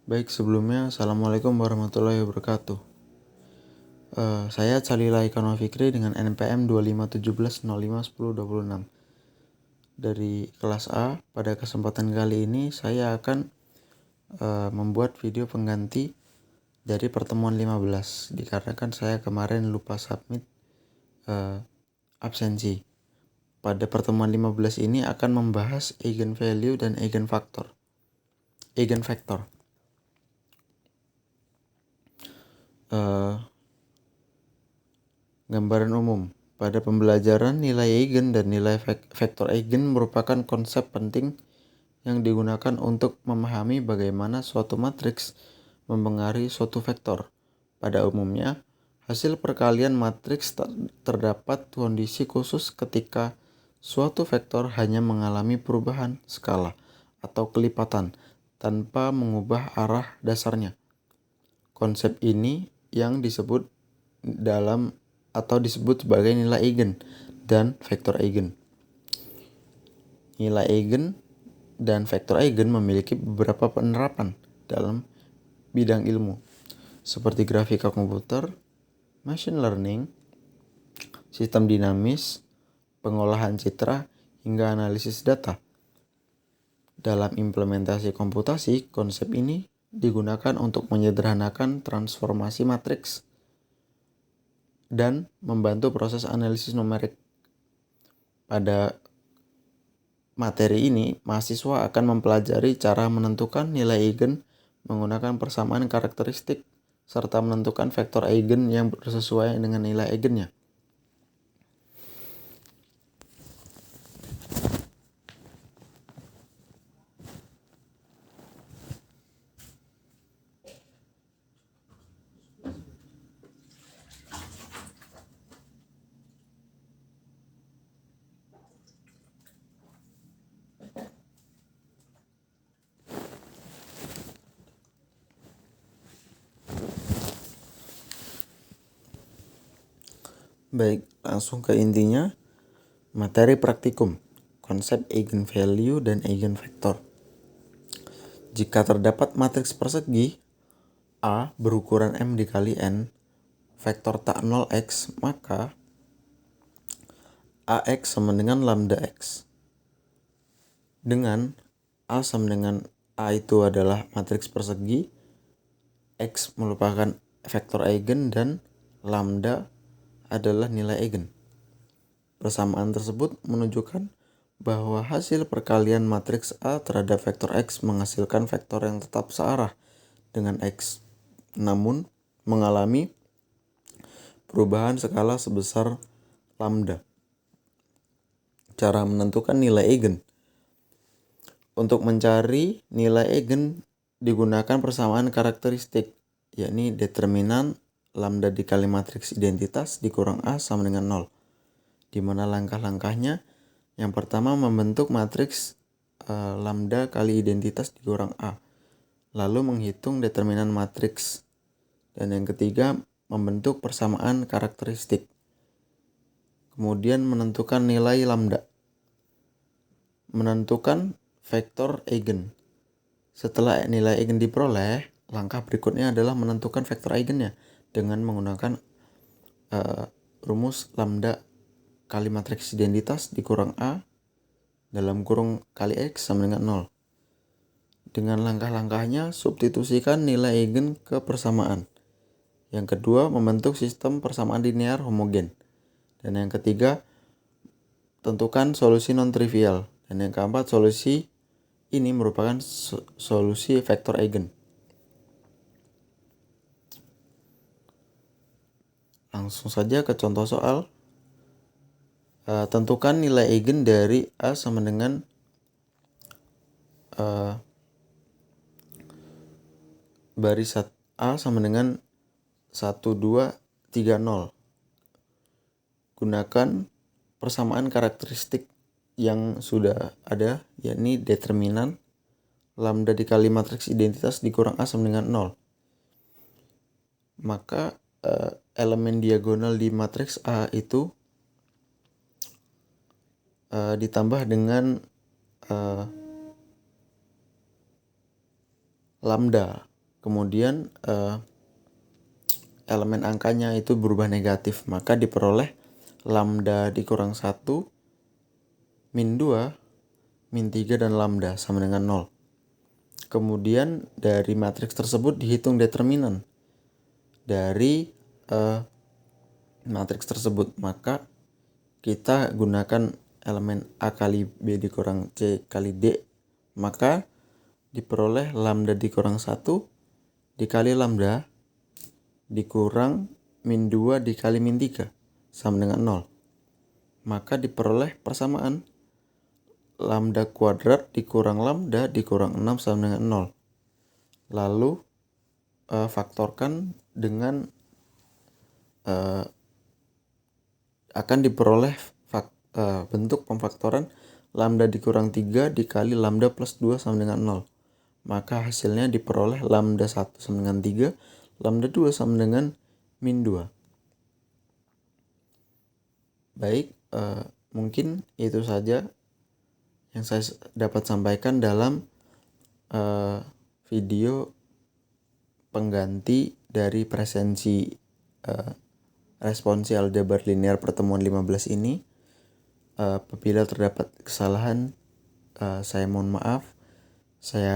Baik, sebelumnya Assalamualaikum warahmatullahi wabarakatuh. Saya Calila Ikono Fikri dengan NPM 2517051026 dari kelas A. Pada kesempatan kali ini saya akan membuat video pengganti dari pertemuan 15 dikarenakan saya kemarin lupa submit absensi. Pada pertemuan 15 ini akan membahas eigenvalue dan eigenvector. Gambaran umum. Pada pembelajaran, nilai eigen dan nilai vektor eigen merupakan konsep penting yang digunakan untuk memahami bagaimana suatu matriks mempengaruhi suatu vektor. Pada umumnya, hasil perkalian matriks terdapat kondisi khusus ketika suatu vektor hanya mengalami perubahan skala atau kelipatan tanpa mengubah arah dasarnya. Konsep ini yang disebut sebagai nilai eigen dan vektor eigen. Nilai eigen dan vektor eigen memiliki beberapa penerapan dalam bidang ilmu, seperti grafika komputer, machine learning, sistem dinamis, pengolahan citra, hingga analisis data. Dalam implementasi komputasi, konsep ini digunakan untuk menyederhanakan transformasi matriks dan membantu proses analisis numerik. Pada materi ini, mahasiswa akan mempelajari cara menentukan nilai eigen menggunakan persamaan karakteristik serta menentukan vektor eigen yang sesuai dengan nilai eigennya. Baik, langsung ke intinya. Materi praktikum, konsep eigenvalue dan eigenvector. Jika terdapat matriks persegi A berukuran M dikali N, vektor tak 0x, maka AX sama dengan lambda X. Dengan A sama dengan A itu adalah matriks persegi, X merupakan vektor eigen dan lambda adalah nilai eigen. Persamaan tersebut menunjukkan bahwa hasil perkalian matriks A terhadap vektor X menghasilkan vektor yang tetap searah dengan X, namun mengalami perubahan skala sebesar lambda. Cara menentukan nilai eigen. Untuk mencari nilai eigen digunakan persamaan karakteristik, yakni determinan lambda dikali matriks identitas dikurang A sama dengan 0. Di mana langkah-langkahnya, yang pertama membentuk matriks lambda kali identitas dikurang A, lalu menghitung determinan matriks, dan yang ketiga membentuk persamaan karakteristik, kemudian menentukan nilai lambda, menentukan vektor eigen. Setelah nilai eigen diperoleh, langkah berikutnya adalah menentukan vektor eigennya dengan menggunakan rumus lambda kali matriks identitas dikurang A dalam kurung kali X sama dengan 0. Dengan langkah-langkahnya, substitusikan nilai eigen ke persamaan. Yang kedua, membentuk sistem persamaan linear homogen. Dan yang ketiga, tentukan solusi non-trivial. Dan yang keempat, solusi ini merupakan solusi vektor eigen. Langsung saja ke contoh soal. Tentukan nilai eigen dari A sama dengan baris A sama dengan 1, 2, 3, 0. Gunakan persamaan karakteristik yang sudah ada, yakni determinan lambda dikali matriks identitas dikurang A sama dengan 0. Maka elemen diagonal di matriks A itu ditambah dengan lambda. kemudian elemen angkanya itu berubah negatif, maka diperoleh lambda dikurang 1, min 2, min 3, dan lambda sama dengan 0. Kemudian dari matriks tersebut dihitung determinan dari matriks tersebut, maka kita gunakan elemen A kali B dikurang C kali D, maka diperoleh lambda dikurang 1 dikali lambda dikurang min 2 dikali min 3 sama dengan 0. Maka diperoleh persamaan lambda kuadrat dikurang lambda dikurang 6 sama dengan 0. Lalu faktorkan dengan akan diperoleh bentuk pemfaktoran lambda dikurang 3 dikali lambda plus 2 sama dengan 0. Maka hasilnya diperoleh lambda 1 sama dengan 3, lambda 2 sama dengan min 2. Baik, mungkin itu saja yang saya dapat sampaikan dalam video pengganti dari presensi responsi aljabar linear pertemuan 15 ini. Apabila terdapat kesalahan, saya mohon maaf. Saya